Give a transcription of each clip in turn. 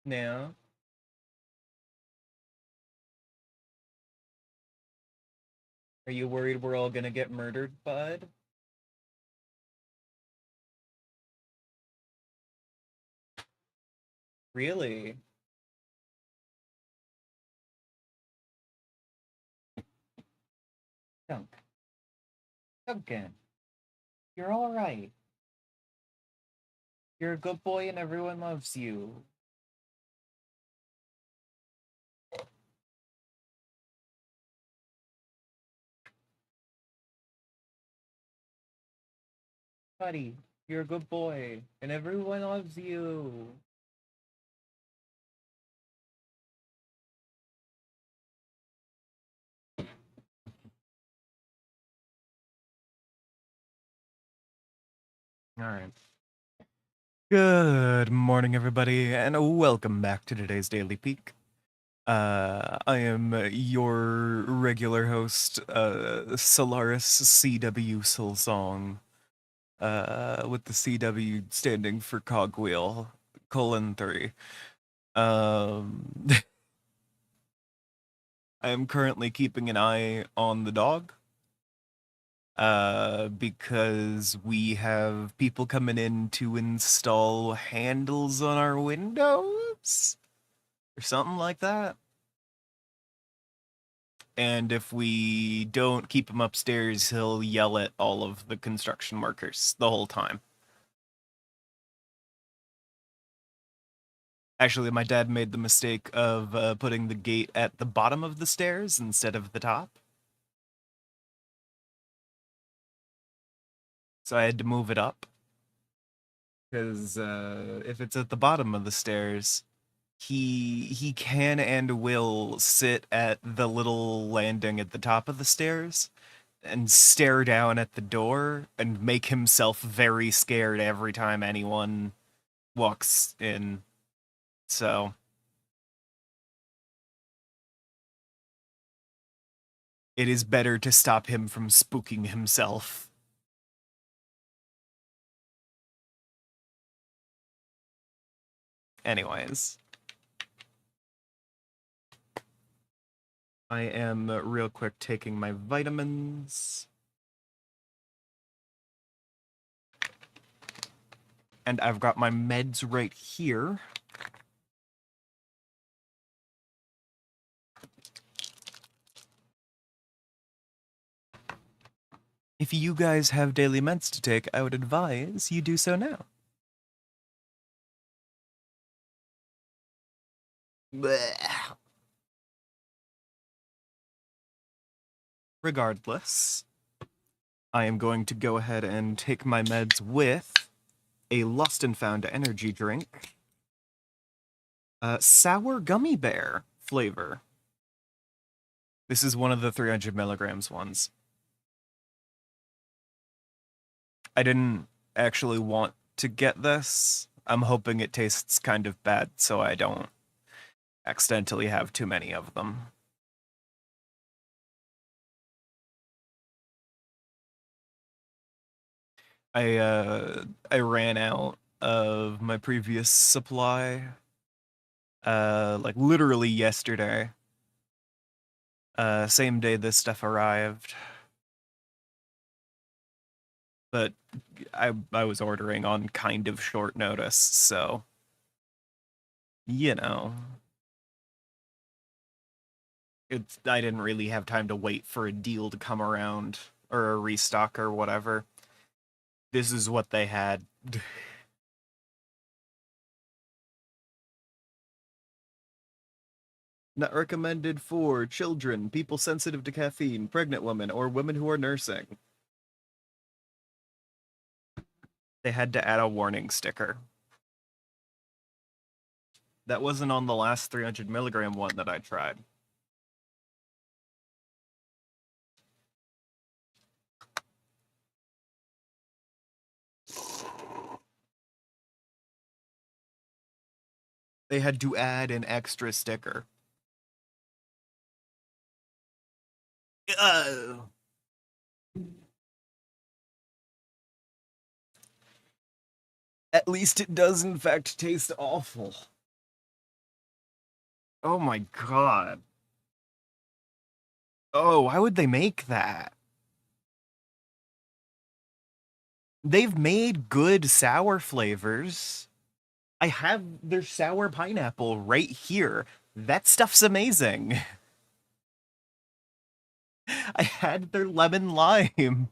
Now, are you worried we're all gonna get murdered, bud? Really? Dunk. Duncan, you're all right. You're a good boy and everyone loves you. Buddy, you're a good boy and everyone loves you. All right. Good morning, everybody, and welcome back to today's Daily Peak. I am your regular host, Solaris CW Silsong, with the CW standing for Cogwheel, colon 3. Um, I am currently keeping an eye on the dog, because we have people coming in to install handles on our windows, or something like that. And if we don't keep him upstairs, he'll yell at all of the construction workers the whole time. Actually, my dad made the mistake of putting the gate at the bottom of the stairs instead of the top. So I had to move it up. Because if it's at the bottom of the stairs, he can and will sit at the little landing at the top of the stairs and stare down at the door and make himself very scared every time anyone walks in. So it is better to stop him from spooking himself. Anyways, I am real quick taking my vitamins. And I've got my meds right here. If you guys have daily meds to take, I would advise you do so now. Blech. Regardless, I am going to go ahead and take my meds with a Lost and Found energy drink. Sour gummy bear flavor. This is one of the 300 milligrams ones. I didn't actually want to get this. I'm hoping it tastes kind of bad so I don't accidentally have too many of them. I ran out of my previous supply like literally yesterday. Same day this stuff arrived. But I was ordering on kind of short notice, so you know. I didn't really have time to wait for a deal to come around or a restock or whatever. This is what they had. Not recommended for children, people sensitive to caffeine, pregnant women, or women who are nursing. They had to add a warning sticker. That wasn't on the last 300 milligram one that I tried. They had to add an extra sticker. Ugh. At least it does, in fact, taste awful. Oh my god. Oh, why would they make that? They've made good sour flavors. I have their sour pineapple right here. That stuff's amazing. I had their lemon lime,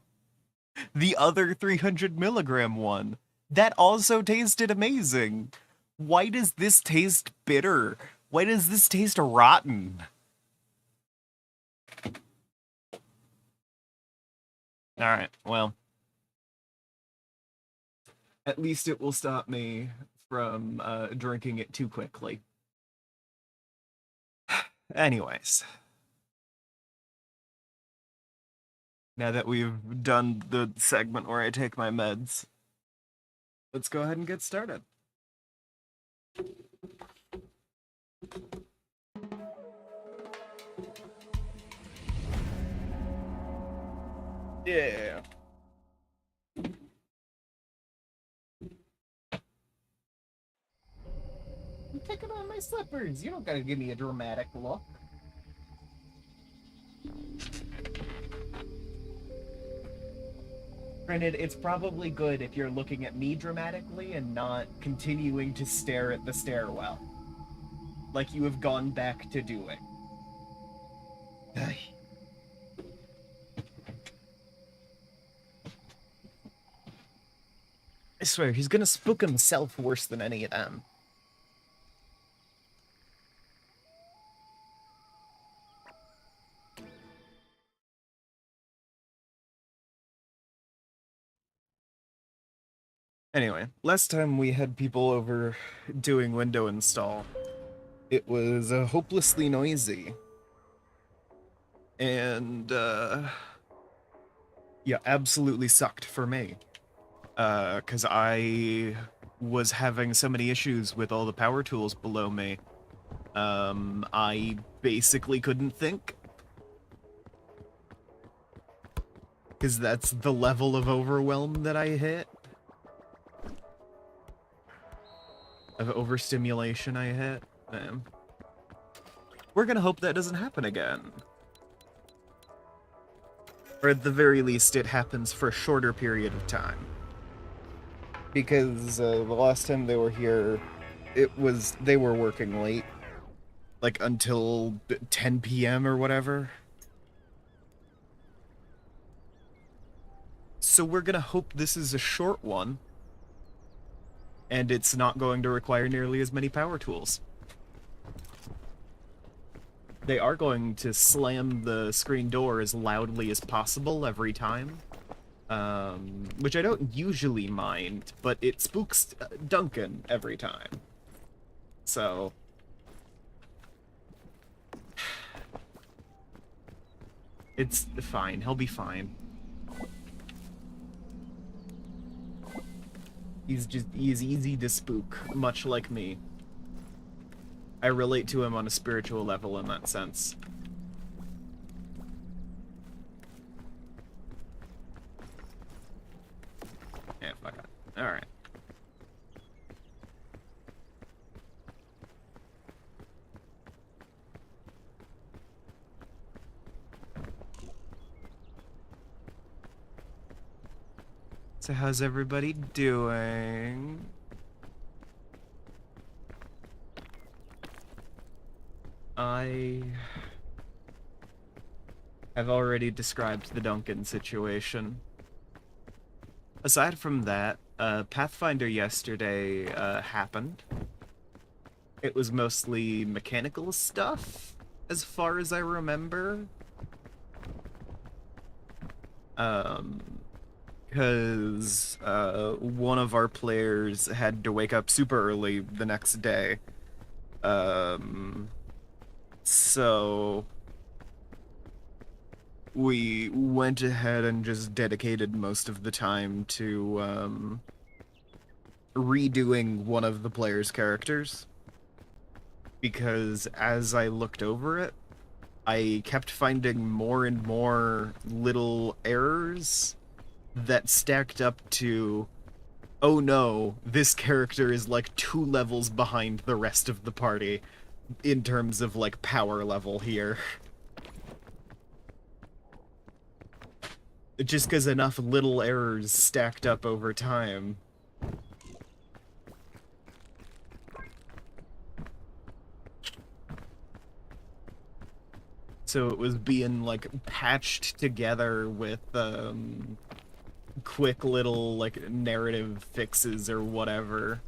the other 300 milligram one. That also tasted amazing. Why does this taste bitter? Why does this taste rotten? All right, well, at least it will stop me from drinking it too quickly. Anyways, now that we've done the segment where I take my meds, let's go ahead and get started. Yeah. I'm taking on my slippers. You don't gotta give me a dramatic look. Granted, it's probably good if you're looking at me dramatically and not continuing to stare at the stairwell. Like you have gone back to doing. I swear, he's gonna spook himself worse than any of them. Anyway, last time we had people over doing window install, it was hopelessly noisy. And, yeah, absolutely sucked for me. Because I was having so many issues with all the power tools below me. I basically couldn't think. Because that's the level of overwhelm that I hit. Of overstimulation I hit. We're gonna hope that doesn't happen again. Or at the very least, it happens for a shorter period of time. Because the last time they were here, they were working late. Like until 10 p.m. or whatever. So we're gonna hope this is a short one. And it's not going to require nearly as many power tools. They are going to slam the screen door as loudly as possible every time. Which I don't usually mind, but it spooks Duncan every time. So... it's fine. He'll be fine. He's easy to spook, much like me. I relate to him on a spiritual level in that sense. Yeah, fuck it. Alright. So how's everybody doing? I have already described the Duncan situation. Aside from that, Pathfinder yesterday happened. It was mostly mechanical stuff, as far as I remember. Because one of our players had to wake up super early the next day. So we went ahead and just dedicated most of the time to redoing one of the player's characters. Because as I looked over it, I kept finding more and more little errors that stacked up to, oh no, this character is like 2 levels behind the rest of the party. in terms of, like, power level here. Just because enough little errors stacked up over time. So it was being, like, patched together with, quick little, like, narrative fixes or whatever.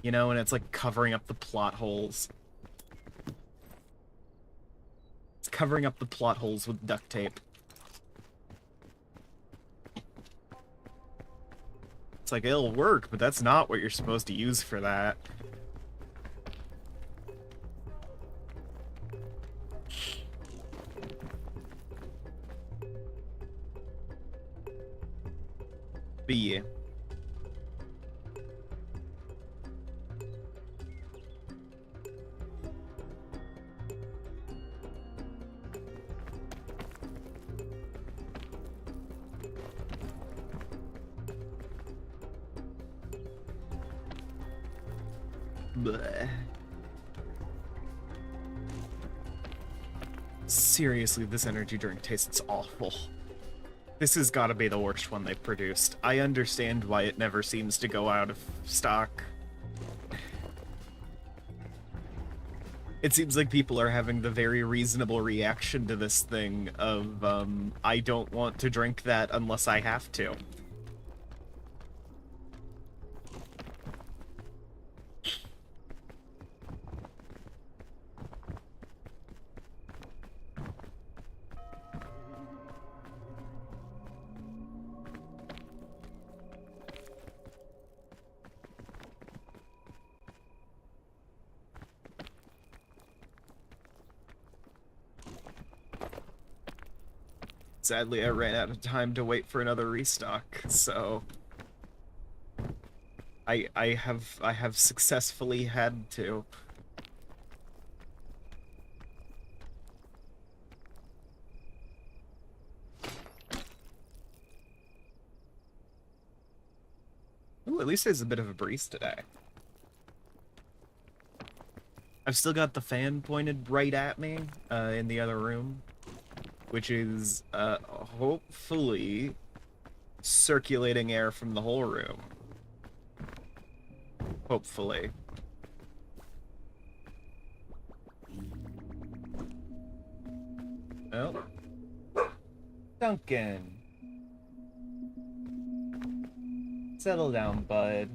You know, and it's, like, covering up the plot holes. It's covering up the plot holes with duct tape. It's like, it'll work, but that's not what you're supposed to use for that. But yeah. Bleh. Seriously, this energy drink tastes awful. This has got to be the worst one they've produced. I understand why it never seems to go out of stock. It seems like people are having the very reasonable reaction to this thing of, I don't want to drink that unless I have to. Sadly, I ran out of time to wait for another restock, so I have successfully had to. Ooh, at least there's a bit of a breeze today. I've still got the fan pointed right at me in the other room, which is hopefully circulating air from the whole room. Hopefully. Oh. Duncan. Settle down, bud.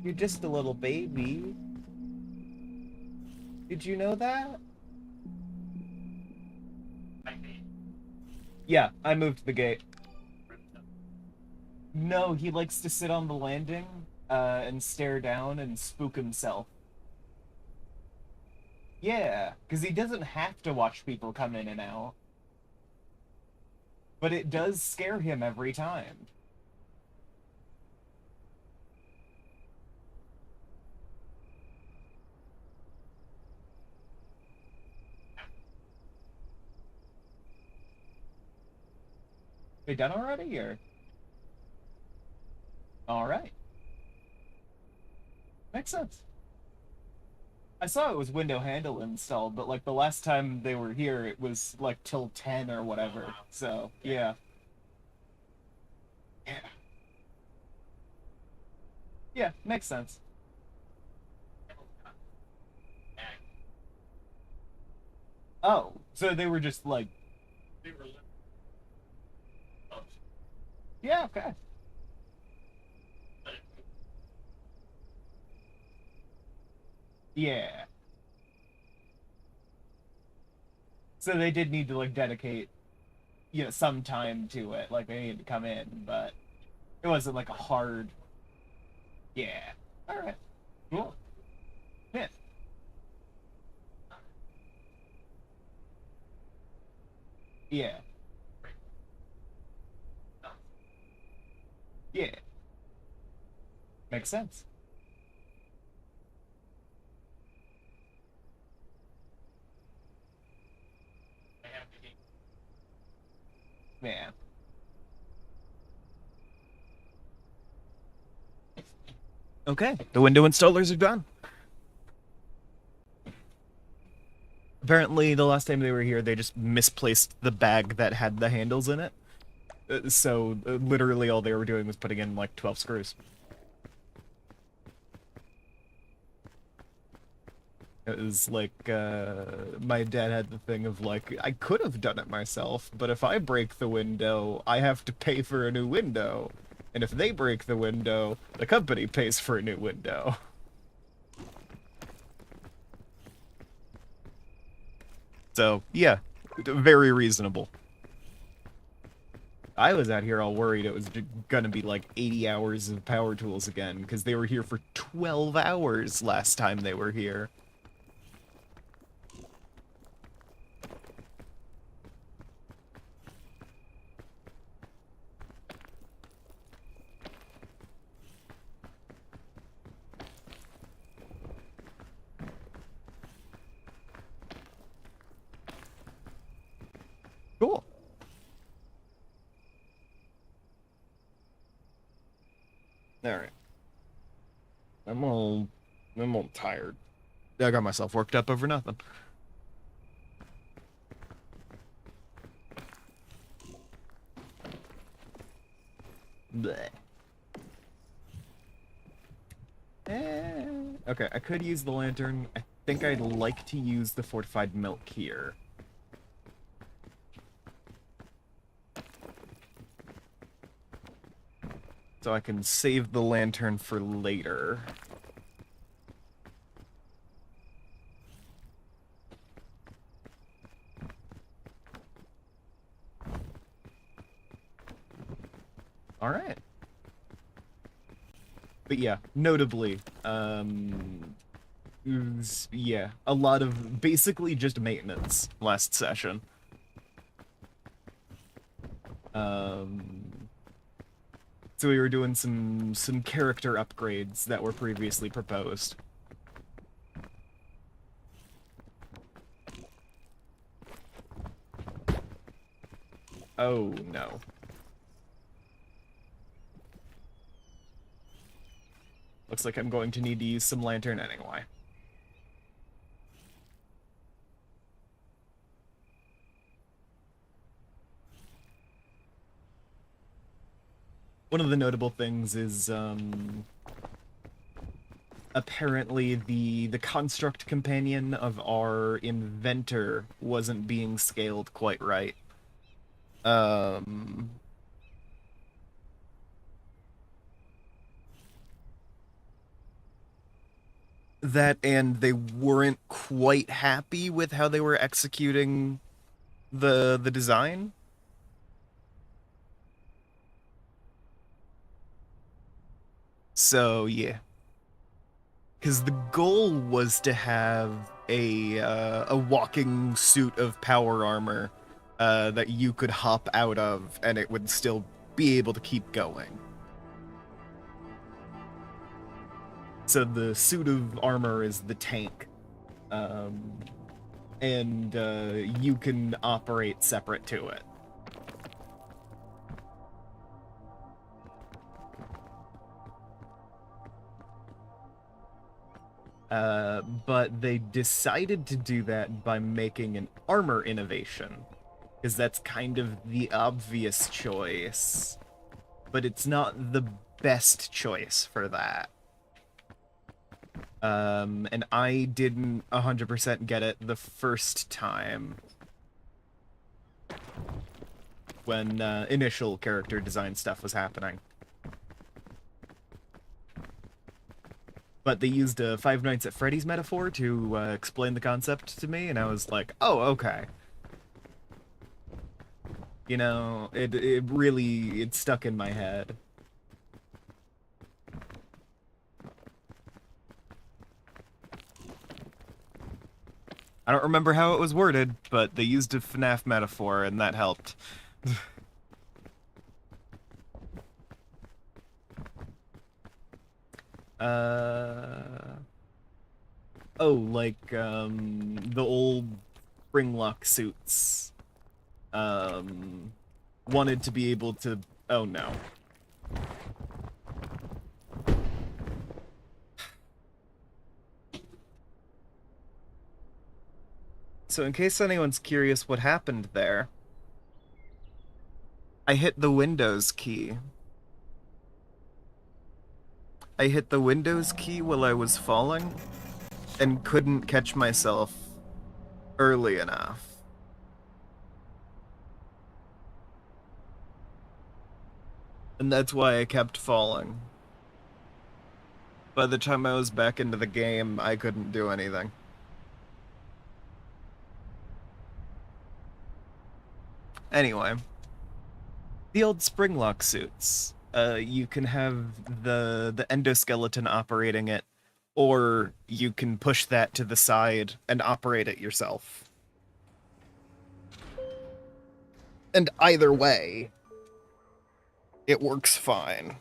You're just a little baby. Did you know that? Yeah, I moved the gate. No, he likes to sit on the landing and stare down and spook himself. Yeah, because he doesn't have to watch people come in and out. But it does scare him every time. They done already, or? Alright. Makes sense. I saw it was window handle installed, but like the last time they were here, it was like till 10 or whatever. So, yeah. Yeah. Yeah, makes sense. Oh, so they were just like, yeah, okay. Yeah. So they did need to like dedicate, you know, some time to it. Like they needed to come in, but it wasn't like a hard, yeah. All right. Cool. Yeah. Yeah. Yeah. Makes sense. Yeah. Okay, the window installers are done. Apparently, the last time they were here, they just misplaced the bag that had the handles in it. So, literally all they were doing was putting in, like, 12 screws. It was like, my dad had the thing of, like, I could have done it myself, but if I break the window, I have to pay for a new window. And if they break the window, the company pays for a new window. So, yeah, very reasonable. I was out here all worried it was gonna be like 80 hours of power tools again, because they were here for 12 hours last time they were here. Cool. Alright. I'm all tired. I got myself worked up over nothing. Bleh. Okay, I could use the lantern. I think I'd like to use the fortified milk here. So I can save the lantern for later. Alright. But yeah, notably, yeah, a lot of basically just maintenance last session. So we were doing some character upgrades that were previously proposed. Oh no. Looks like I'm going to need to use some lantern anyway. One of the notable things is, apparently the construct companion of our inventor wasn't being scaled quite right. That and they weren't quite happy with how they were executing the design. So yeah, because the goal was to have a walking suit of power armor that you could hop out of, and it would still be able to keep going. So the suit of armor is the tank, and you can operate separate to it. But they decided to do that by making an armor innovation, because that's kind of the obvious choice, but it's not the best choice for that. And I didn't 100% get it the first time when initial character design stuff was happening. But they used a Five Nights at Freddy's metaphor to explain the concept to me, and I was like, oh, okay. You know, it really, it stuck in my head. I don't remember how it was worded, but they used a FNAF metaphor, and that helped. Oh, like, the old Springlock suits, wanted to be able to... Oh, no. So in case anyone's curious what happened there, I hit the Windows key. I hit the Windows key while I was falling and couldn't catch myself early enough. And that's why I kept falling. By the time I was back into the game, I couldn't do anything. Anyway, the old springlock suits. You can have the endoskeleton operating it, or you can push that to the side and operate it yourself. And either way, it works fine.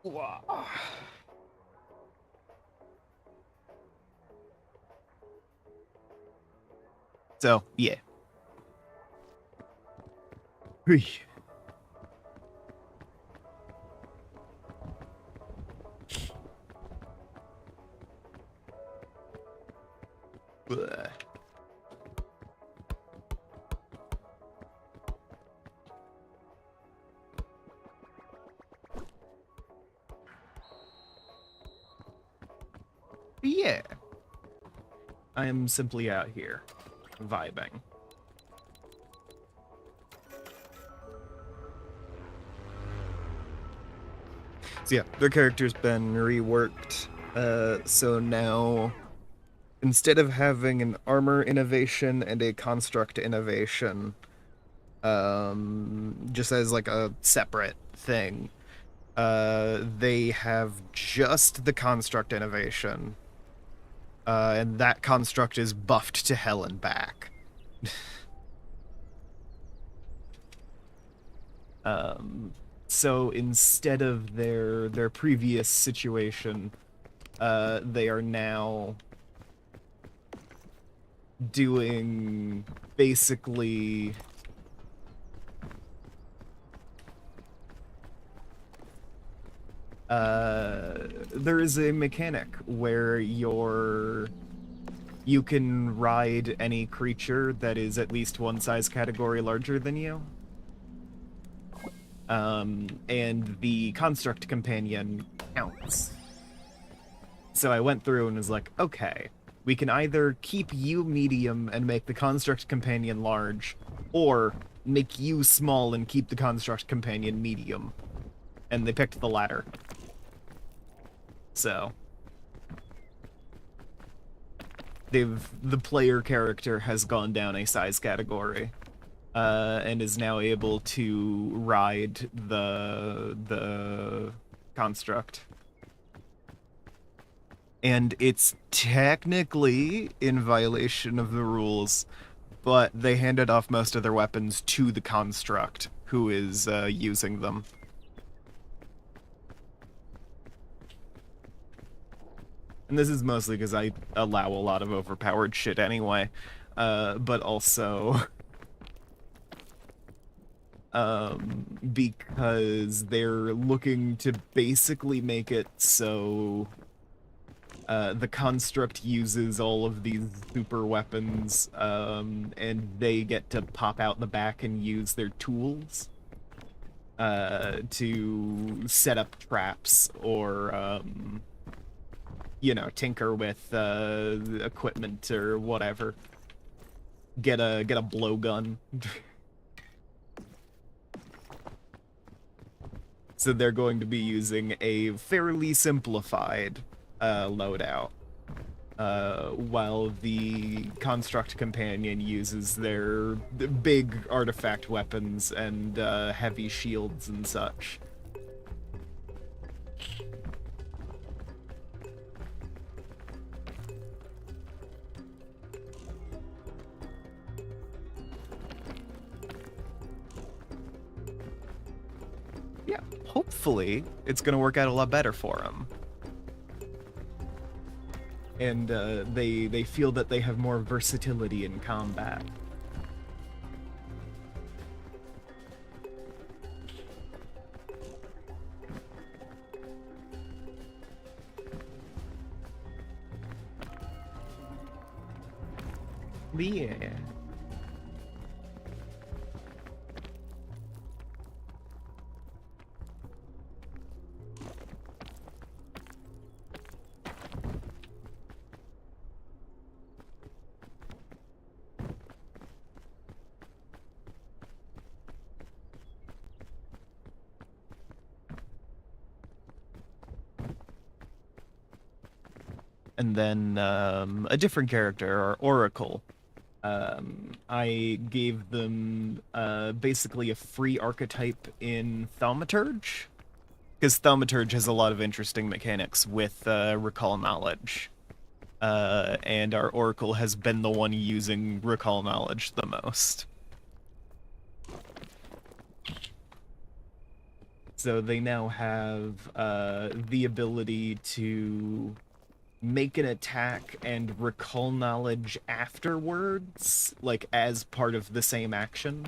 Wow. So, yeah. Bleh. Yeah. I am simply out here, vibing. So yeah, the character's been reworked. So now, instead of having an armor innovation and a construct innovation, just as like a separate thing, they have just the construct innovation. And that construct is buffed to hell and back. So instead of their previous situation, they are now doing basically there is a mechanic where you can ride any creature that is at least one size category larger than you. And the construct companion counts. So I went through and was like, okay, we can either keep you medium and make the construct companion large, or make you small and keep the construct companion medium. And they picked the latter. So the player character has gone down a size category, and is now able to ride the construct. And it's technically in violation of the rules, but they handed off most of their weapons to the construct, who is using them. And this is mostly because I allow a lot of overpowered shit anyway, but also because they're looking to basically make it so the construct uses all of these super weapons, and they get to pop out the back and use their tools to set up traps or you know, tinker with equipment or whatever. Get a blowgun. So they're going to be using a fairly simplified loadout, while the construct companion uses their big artifact weapons and heavy shields and such. Yeah, hopefully it's gonna work out a lot better for them. And they feel that they have more versatility in combat. Yeah. And then a different character, or Oracle. I gave them basically a free archetype in Thaumaturge, because Thaumaturge has a lot of interesting mechanics with recall knowledge. And our Oracle has been the one using recall knowledge the most. So they now have the ability to make an attack and recall knowledge afterwards, like as part of the same action.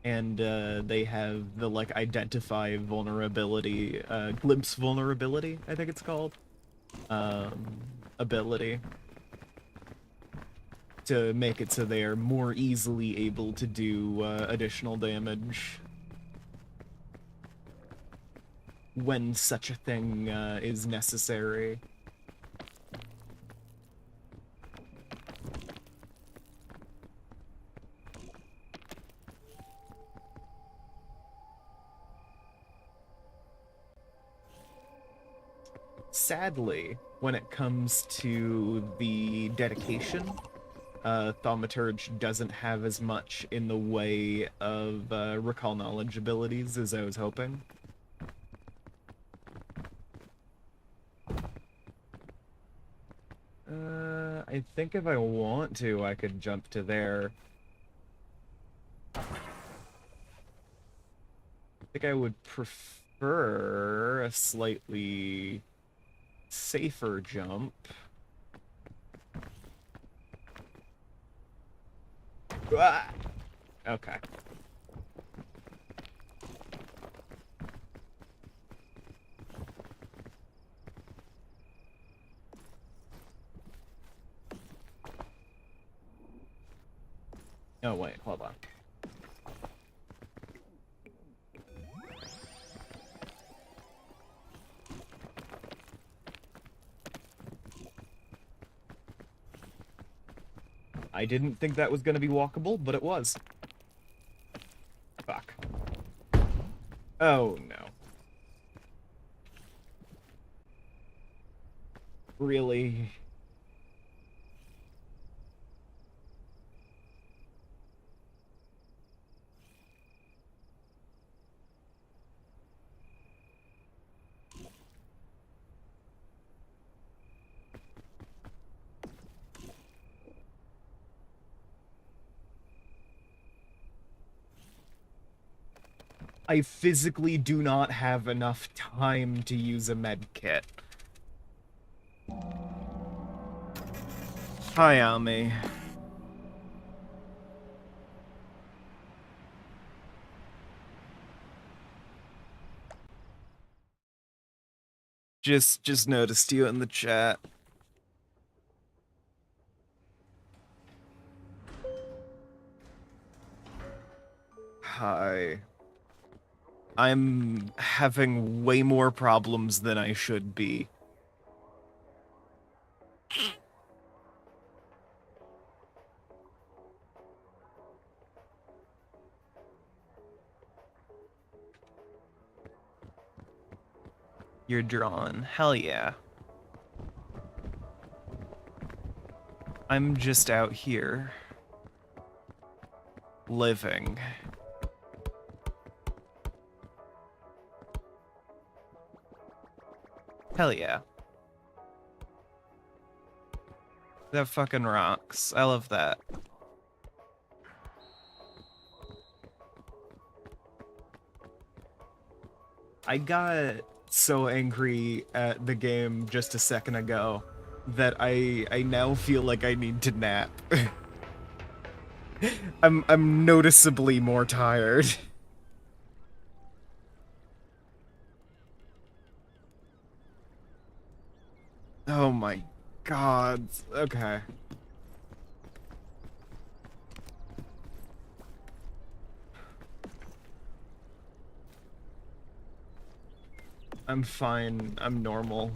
And they have the like identify vulnerability, glimpse vulnerability, I think it's called, ability, to make it so they are more easily able to do additional damage when such a thing is necessary. Sadly, when it comes to the dedication, Thaumaturge doesn't have as much in the way of recall knowledge abilities as I was hoping. I think if I want to, I could jump to there. I think I would prefer a slightly safer jump. Ah! Okay. Oh, wait, hold on. I didn't think that was going to be walkable, but it was. Fuck. Oh, no. Really? I physically do not have enough time to use a med kit. Hi, Ami. Just noticed you in the chat. Hi. I'm having way more problems than I should be. You're drawn. Hell yeah. I'm just out here. Living. Hell yeah. That fucking rocks. I love that. I got so angry at the game just a second ago that I now feel like I need to nap. I'm noticeably more tired. Oh my god. Okay. I'm fine. I'm normal.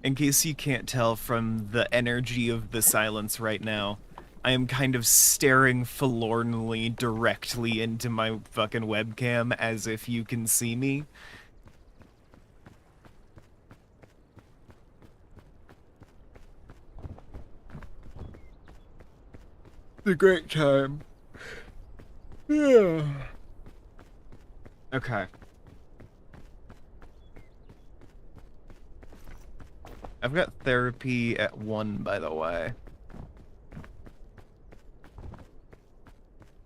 In case you can't tell from the energy of the silence right now, I am kind of staring forlornly directly into my fucking webcam as if you can see me. It's a great time. Yeah. Okay. I've got therapy at 1, by the way.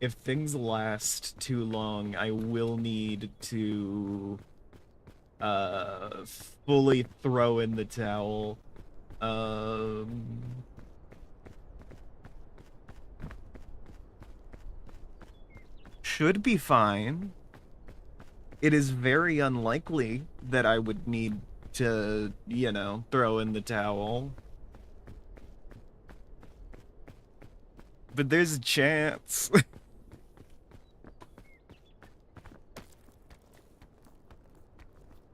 If things last too long, I will need to fully throw in the towel. Um should be fine. It is very unlikely that I would need to, throw in the towel. But there's a chance.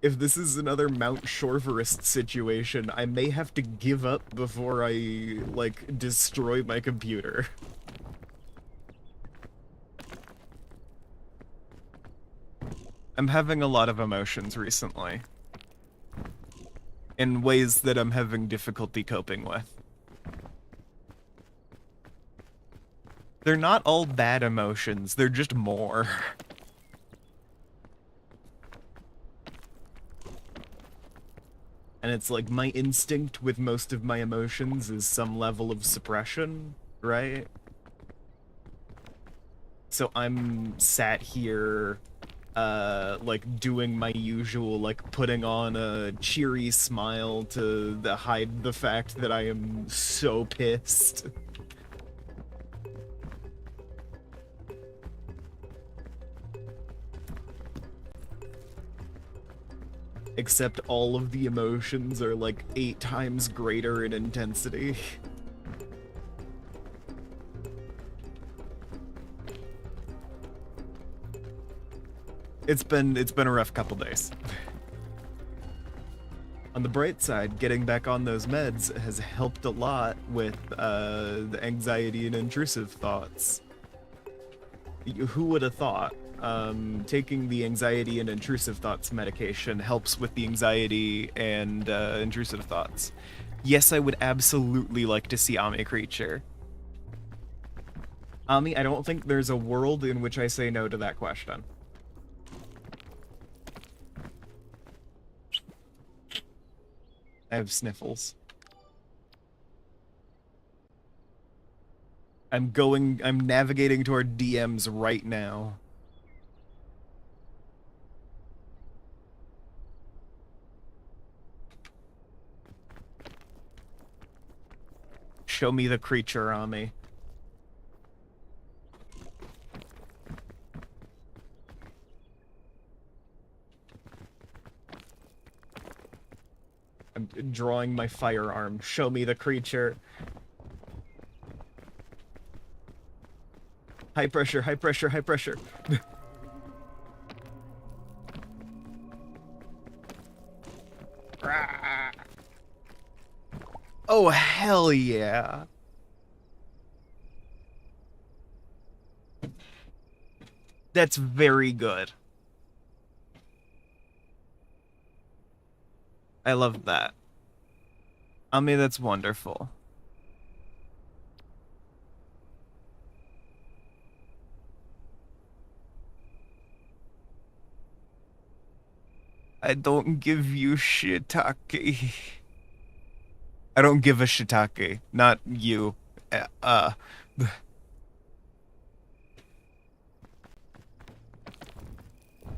If this is another Mount Shorverist situation, I may have to give up before I, like, destroy my computer. I'm having a lot of emotions recently. In ways that I'm having difficulty coping with. They're not all bad emotions, they're just more. And it's like my instinct with most of my emotions is some level of suppression, right? So I'm sat here, like doing my usual, like putting on a cheery smile to hide the fact that I am so pissed. Except all of the emotions are like 8 times greater in intensity. It's been a rough couple days. On the bright side, getting back on those meds has helped a lot with the anxiety and intrusive thoughts. Who would have thought? Taking the anxiety and intrusive thoughts medication helps with the anxiety and intrusive thoughts. Yes, I would absolutely like to see Ami Creature. Ami, I don't think there's a world in which I say no to that question. I have sniffles. I'm navigating toward DMs right now. Show me the creature, Ami. I'm drawing my firearm. Show me the creature. High pressure, high pressure, high pressure. Oh, hell yeah. That's very good. I love that. I mean, that's wonderful. I don't give you shiitake. I don't give a shiitake. Not you. Uh.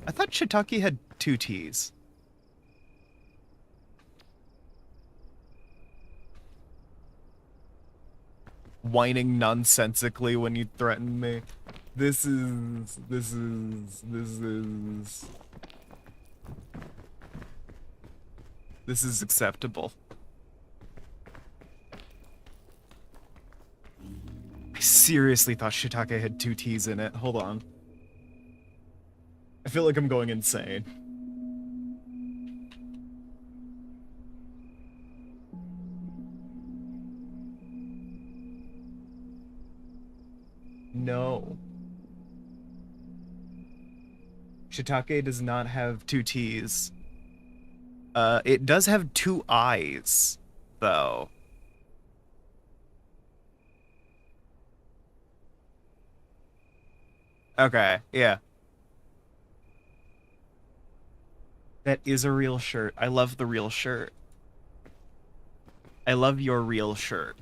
I thought shiitake had two T's. Whining nonsensically when you threaten me. This is acceptable. I seriously thought shiitake had two T's in it. Hold on. I feel like I'm going insane. No. Shiitake does not have two T's. It does have two I's, though. Okay, yeah. That is a real shirt. I love the real shirt. I love your real shirt.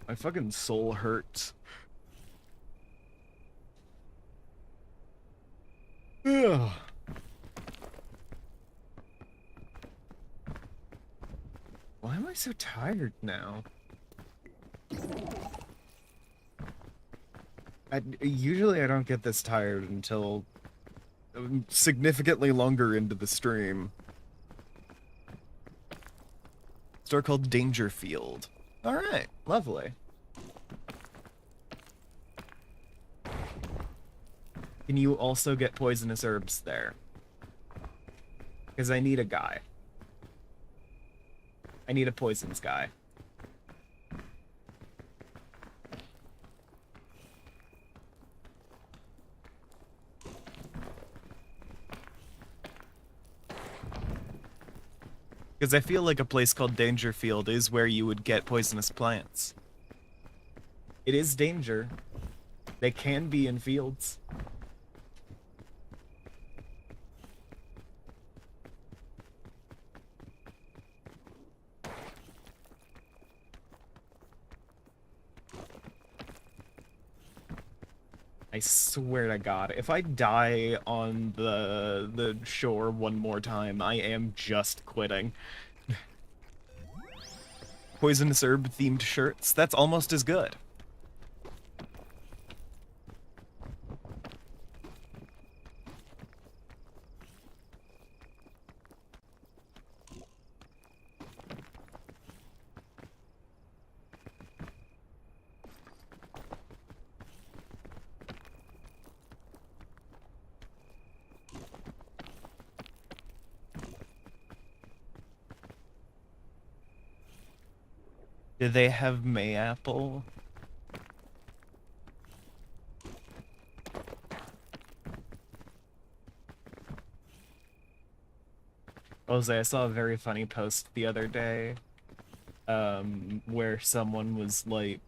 My fucking soul hurts. Ugh. Why am I so tired now? Usually I don't get this tired until significantly longer into the stream. Store called Dangerfield. Alright, lovely. Can you also get poisonous herbs there? Because I need a guy. I need a poisons guy. Because I feel like a place called Dangerfield is where you would get poisonous plants. It is danger. They can be in fields. I swear to God, if I die on the shore one more time, I am just quitting. Poisonous herb themed shirts, that's almost as good. Do they have Mayapple? Jose, I saw a very funny post the other day, where someone was like,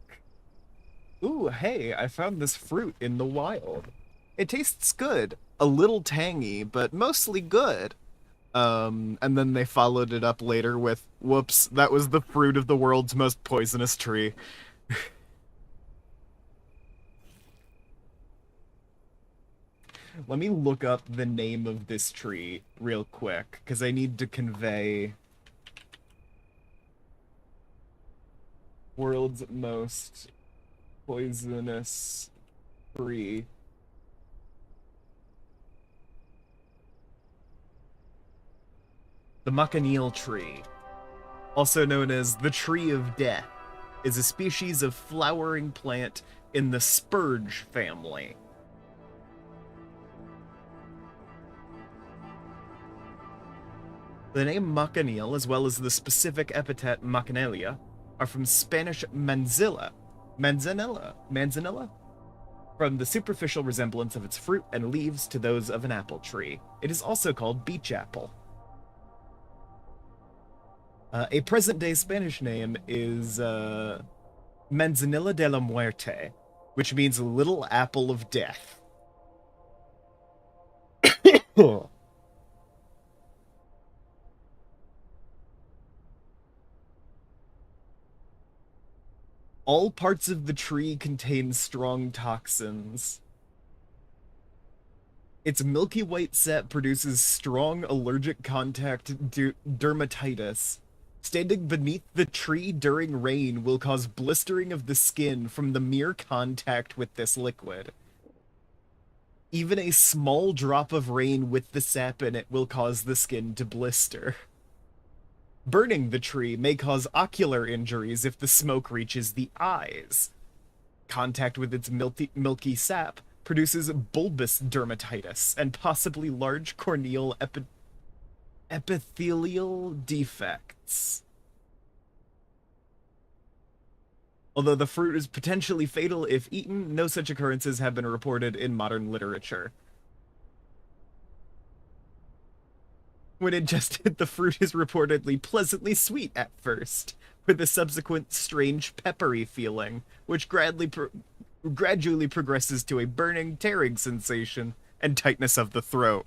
"Ooh, hey, I found this fruit in the wild. It tastes good, a little tangy, but mostly good." And then they followed it up later with, "Whoops, that was the fruit of the world's most poisonous tree." Let me look up the name of this tree real quick, because I need to convey world's most poisonous tree. The Macanil tree, also known as the Tree of Death, is a species of flowering plant in the spurge family. The name Macanil, as well as the specific epithet Macanelia, are from Spanish manzanilla, from the superficial resemblance of its fruit and leaves to those of an apple tree. It is also called beach apple. A present-day Spanish name is Manzanilla de la Muerte, which means little apple of death. All parts of the tree contain strong toxins. Its milky white sap produces strong allergic contact dermatitis. Standing beneath the tree during rain will cause blistering of the skin from the mere contact with this liquid. Even a small drop of rain with the sap in it will cause the skin to blister. Burning the tree may cause ocular injuries if the smoke reaches the eyes. Contact with its milky sap produces bulbous dermatitis and possibly large corneal epithelial defects. Although the fruit is potentially fatal if eaten, no such occurrences have been reported in modern literature. When ingested, the fruit is reportedly pleasantly sweet at first, with a subsequent strange peppery feeling, which gradually progresses to a burning, tearing sensation and tightness of the throat.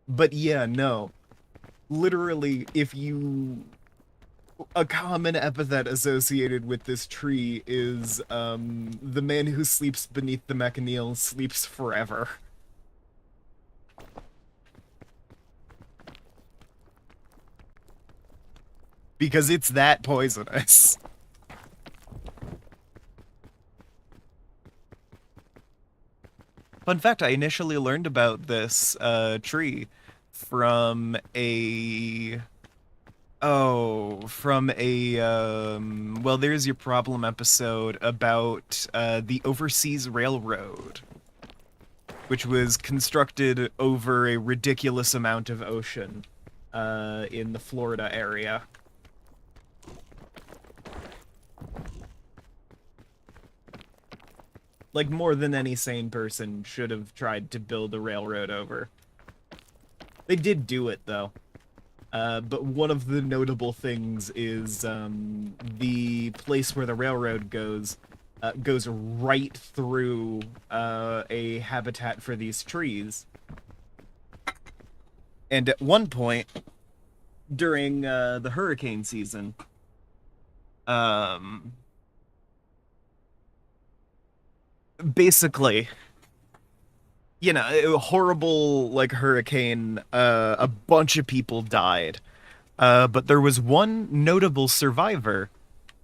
But yeah, no. Literally, a common epithet associated with this tree is, the man who sleeps beneath the Macanil sleeps forever. Because it's that poisonous. Fun fact, I initially learned about this tree from a well, there's your problem episode about the Overseas Railroad, which was constructed over a ridiculous amount of ocean in the Florida area. Like, more than any sane person should have tried to build a railroad over. They did do it, though. But one of the notable things is the place where the railroad goes right through a habitat for these trees. And at one point, during the hurricane season, basically, you know, a horrible, like, hurricane, a bunch of people died. But there was one notable survivor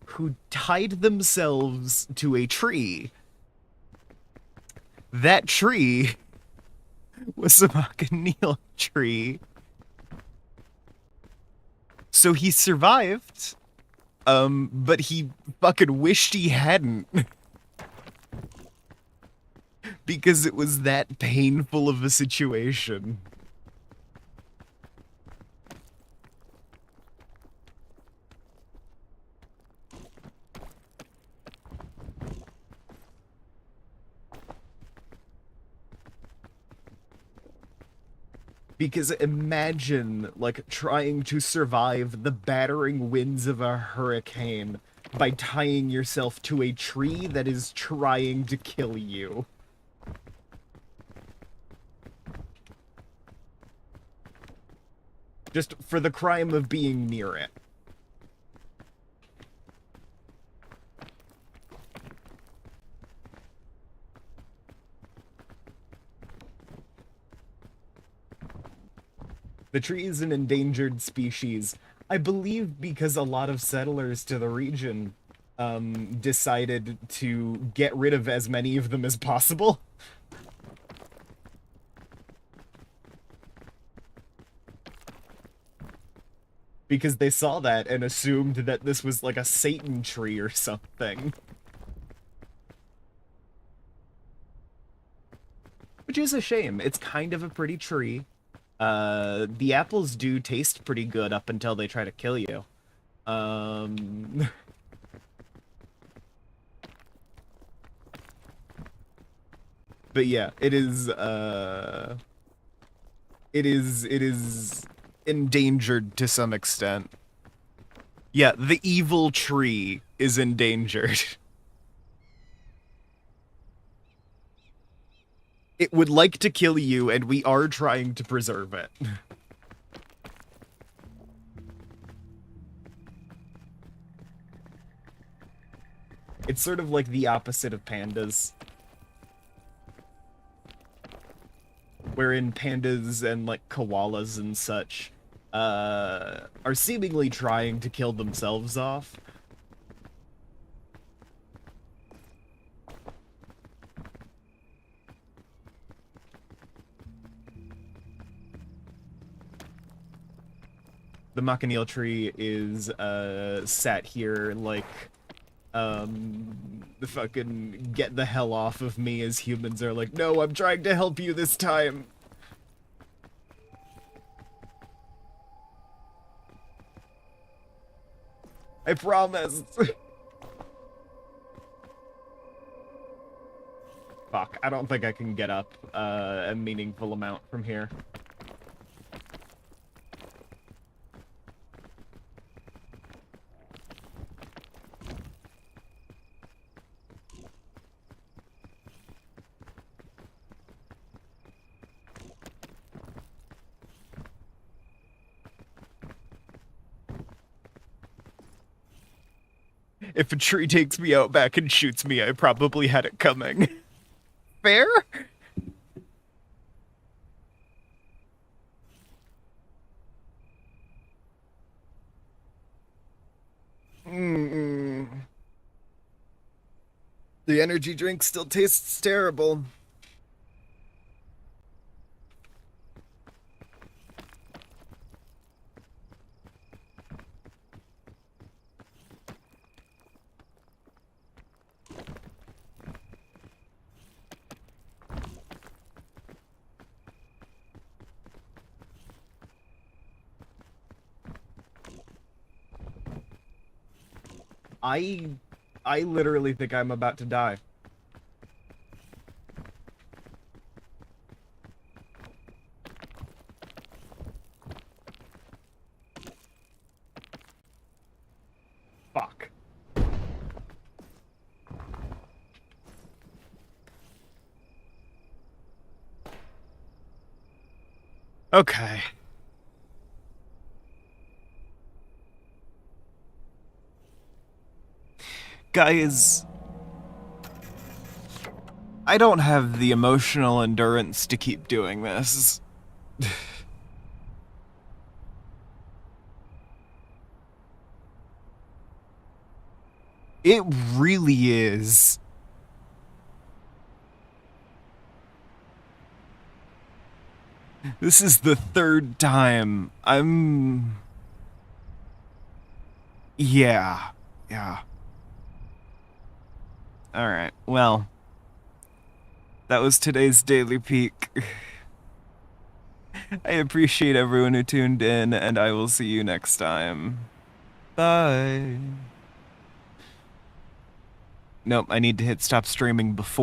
who tied themselves to a tree. That tree was a Macanil tree. So he survived, but he fucking wished he hadn't. Because it was that painful of a situation. Because imagine, like, trying to survive the battering winds of a hurricane by tying yourself to a tree that is trying to kill you. Just for the crime of being near it. The tree is an endangered species, I believe, because a lot of settlers to the region decided to get rid of as many of them as possible. Because they saw that and assumed that this was like a Satan tree or something. is a shame. It's kind of a pretty tree. The apples do taste pretty good up until they try to kill you. But yeah, it is endangered to some extent. Yeah, the evil tree is endangered. It would like to kill you, and we are trying to preserve it. It's sort of like the opposite of pandas. Wherein pandas and, like, koalas and such, are seemingly trying to kill themselves off. The macanil tree is, sat here, like, the fucking get the hell off of me as humans are like, no, I'm trying to help you this time. I promise. Fuck, I don't think I can get up, a meaningful amount from here. If a tree takes me out back and shoots me, I probably had it coming. Fair? Mm-mm. The energy drink still tastes terrible. I literally think I'm about to die. Fuck. Okay. Guys, I don't have the emotional endurance to keep doing this. It really is. This is the third time. Yeah. Yeah. Alright, well. That was today's Daily Peak. I appreciate everyone who tuned in, and I will see you next time. Bye. Nope, I need to hit stop streaming before.